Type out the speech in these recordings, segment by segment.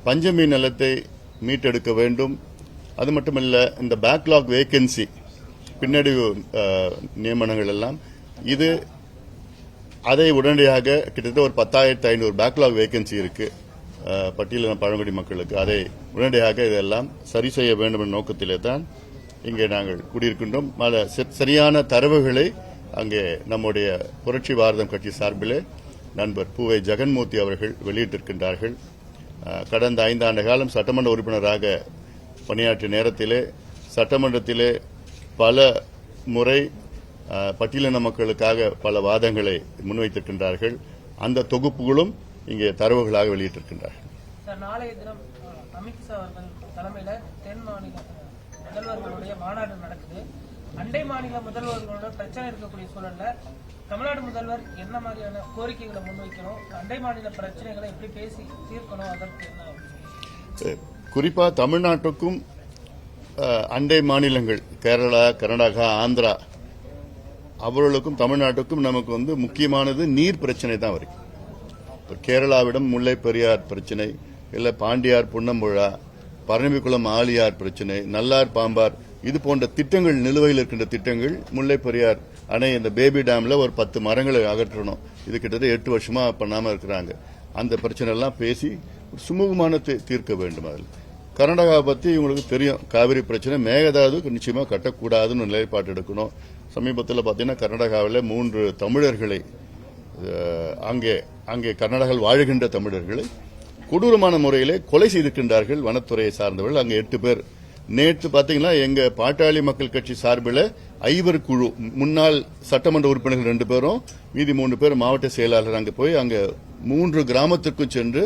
பஞ்சமி நிலத்தை மீட்டெடுக்க வேண்டும். அது மட்டுமல்ல, இந்த பேக்லாக் வேகன்சி பின்னடைவு நியமனங்கள் எல்லாம் இது அதை உடனடியாக கிட்டத்தட்ட ஒரு 10,500 பேக்லாக் வேகன்சி இருக்கு பட்டியலின பழங்குடி மக்களுக்கு. அதை உடனடியாக இதெல்லாம் சரி செய்ய வேண்டும் என்ற நோக்கத்திலே தான் இங்கே நாங்கள் கூடியிருக்கின்றோம். சரியான தரவுகளை அங்கே நம்முடைய புரட்சி பாரதம் கட்சி சார்பிலே நண்பர் பூவை ஜெகன்மூர்த்தி அவர்கள் வெளியிட்டிருக்கின்றார்கள். கடந்த 5 ஆண்டு காலம் சட்டமன்ற உறுப்பினராக பணியாற்றிய நேரத்திலே சட்டமன்றத்திலே பல முறை பட்டியலின மக்களுக்காக பல வாதங்களை முன்வைத்திருக்கின்றார்கள். அந்த தொகுப்புகளும் இங்கே தரவுகளாக வெளியிட்டிருக்கின்றார்கள். நாளைய தினம் அமித்ஷா அவர்கள் தலைமையில தென் மாநில முதல்வர்களுடைய மாநாடு நடக்குது. அண்டை மாநில முதல்வர்களோட பிரச்சனை இருக்கக்கூடிய சூழல்ல தமிழ்நாடு முதல்வர் என்ன மாதிரியான கோரிக்கைகளை முன்வைக்கணும், அண்டை மாநில பிரச்சனைகளை எப்படி பேசி தீர்க்கணும், அதற்கு குறிப்பா தமிழ்நாட்டுக்கும் அண்டை மாநிலங்கள் கேரளா, கர்நாடகா, ஆந்திரா அவர்களுக்கும் தமிழ்நாட்டுக்கும் நமக்கு முக்கியமானது நீர் பிரச்சனை தான் வரும். கேரளாவிடம் முல்லை பெரியார் பிரச்சனை, இல்ல பாண்டியார் புன்னம்புழா, பரம்பிக்குளம் ஆலியார் பிரச்சனை, நல்லார் பாம்பார், இது போன்ற திட்டங்கள் நிலுவையில் இருக்கின்ற திட்டங்கள். முல்லை பெரியார் அணை இந்த பேபி டேம்ல ஒரு 10 மரங்களை அகற்றணும். இது கிட்டத்தட்ட 8 வருஷமா பண்ணாம இருக்கிறாங்க. அந்த பிரச்சனை எல்லாம் பேசி சுமூகமான தீர்க்க வேண்டும். அதில் கர்நாடகாவை பத்தி உங்களுக்கு தெரியும், காவிரி பிரச்சனை, மேகதாது நிச்சயமா கட்டக்கூடாதுன்னு நிலைப்பாடு எடுக்கணும். சமீபத்தில் பாத்தீங்கன்னா கர்நாடகாவில் 3 தமிழர்களை அங்கே கர்நாடகாவில் வாழ்கின்ற தமிழர்களை கொடூரமான முறையிலே கொலை செய்திருக்கின்றார்கள் வனத்துறையை சார்ந்தவர்கள். அங்கே 8 பேர். நேற்று பாத்தீங்கன்னா எங்க பாட்டாளி மக்கள் கட்சி சார்பில் 5 குழு, முன்னாள் சட்டமன்ற உறுப்பினர்கள் 2 பேரும், மீதி 3 பேர் மாவட்ட செயலாளர் அங்கே போய் அங்கே 3 கிராமத்திற்கும் சென்று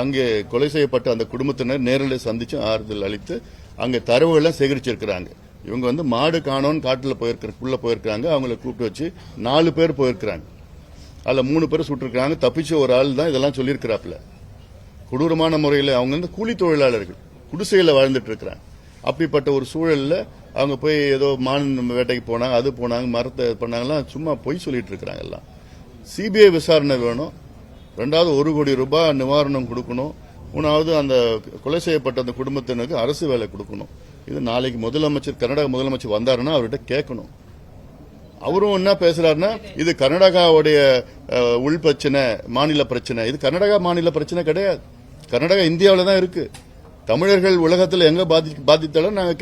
அங்கே கொலை செய்யப்பட்ட அந்த குடும்பத்தினர் நேரில் சந்திச்சு ஆறுதல் அளித்து அங்கே தரவுகளை சேகரிச்சிருக்கிறாங்க. இவங்க மாடு காணோன்னு காட்டுல போயிருக்காங்க. அவங்களை கூப்பிட்டு வச்சு 4 பேர் போயிருக்கிறாங்க. அதுல 3 பேர் சுட்டிருக்காங்க. தப்பிச்ச ஒரு ஆள் தான் இதெல்லாம் சொல்லியிருக்கிறாப்ல. கொடூரமான முறையில் அவங்க கூலி தொழிலாளர்கள் குடிசையில வாழ்ந்துட்டு இருக்கிறாங்க. அப்படிப்பட்ட ஒரு சூழல்ல அவங்க போய் ஏதோ மான் வேட்டைக்கு போனாங்க, அது போனாங்க, மரத்தை பண்ணாங்கலாம், சும்மா பொய் சொல்லிட்டு இருக்கிறாங்க. எல்லாம் சிபிஐ விசாரணை வேணும். 2வது 1 கோடி ரூபாய் நிவாரணம் கொடுக்கணும். 3வது அந்த கொலை செய்யப்பட்ட அந்த குடும்பத்தினருக்கு அரசு வேலை கொடுக்கணும். இது நாளைக்கு முதலமைச்சர், கர்நாடக முதலமைச்சர் வந்தாருன்னா அவர்கிட்ட கேட்கணும். அவரும் என்ன பேசுறாருன்னா, இது கர்நாடகாவுடைய உள் பிரச்சனை, மாநில பிரச்சனை. இது கர்நாடகா மாநில பிரச்சனை கிடையாது. கர்நாடகா இந்தியாவில தான் இருக்கு. தமிழர்கள் உலகத்தில் எங்க பாதித்தாலும் நாங்க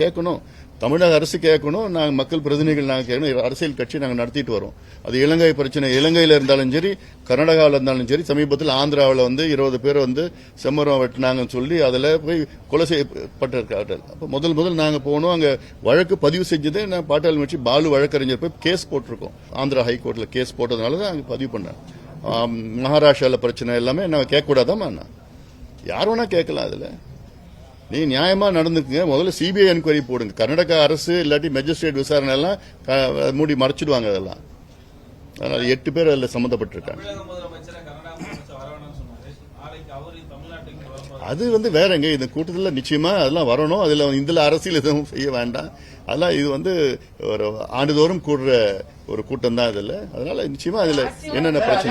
கேட்கணும். தமிழக அரசு கேட்கணும். நாங்க மக்கள் பிரதிநிதிகள் நாங்க கேட்கணும். அரசியல் கட்சி நாங்க நடத்திட்டு வரோம். அது இலங்கை பிரச்சனை, இலங்கையில இருந்தாலும் சரி, கர்நாடகாவில் இருந்தாலும் சரி. சமீபத்தில் ஆந்திராவில் 20 பேர் செம்மரம் வெட்டினாங்கன்னு சொல்லி அதுல போய் கொலை செய்யப்பட்டிருக்கார்கள். அப்ப முதல் நாங்க போனோம். அங்க வழக்கு பதிவு செஞ்சது நான் பாட்டாளி கட்சி பாலு வழக்கறிஞர் போய் கேஸ் போட்டிருக்கோம். ஆந்திரா ஹைகோர்ட்ல கேஸ் போட்டதுனால தான் அங்க பதிவு பண்ணேன். மகாராஷ்டிரால பிரச்சனை எல்லாமே நான் கேட்கக்கூடாதாமா? யார் வேணா கேட்கலாம். அதுல நீ நியாயமா நடந்துக்குங்க. முதல்ல சிபிஐ என்கொயரி போடுங்க. கர்நாடகா அரசு இல்லாட்டி மெஜிஸ்ட்ரேட் விசாரணை எல்லாம் மூடி மறைச்சிடுவாங்க. அதெல்லாம் அதனால 8 பேர் அதுல சம்பந்தப்பட்டிருக்காங்க. அது வேறங்க. இந்த கூட்டத்தில் நிச்சயமா அதெல்லாம் வரணும். இதுல அரசியல் எதுவும் செய்ய வேண்டாம். அதெல்லாம் இது ஒரு ஆண்டுதோறும் கூடுற ஒரு கூட்டம் தான் இதுல. அதனால நிச்சயமா அதுல என்னென்ன பிரச்சனை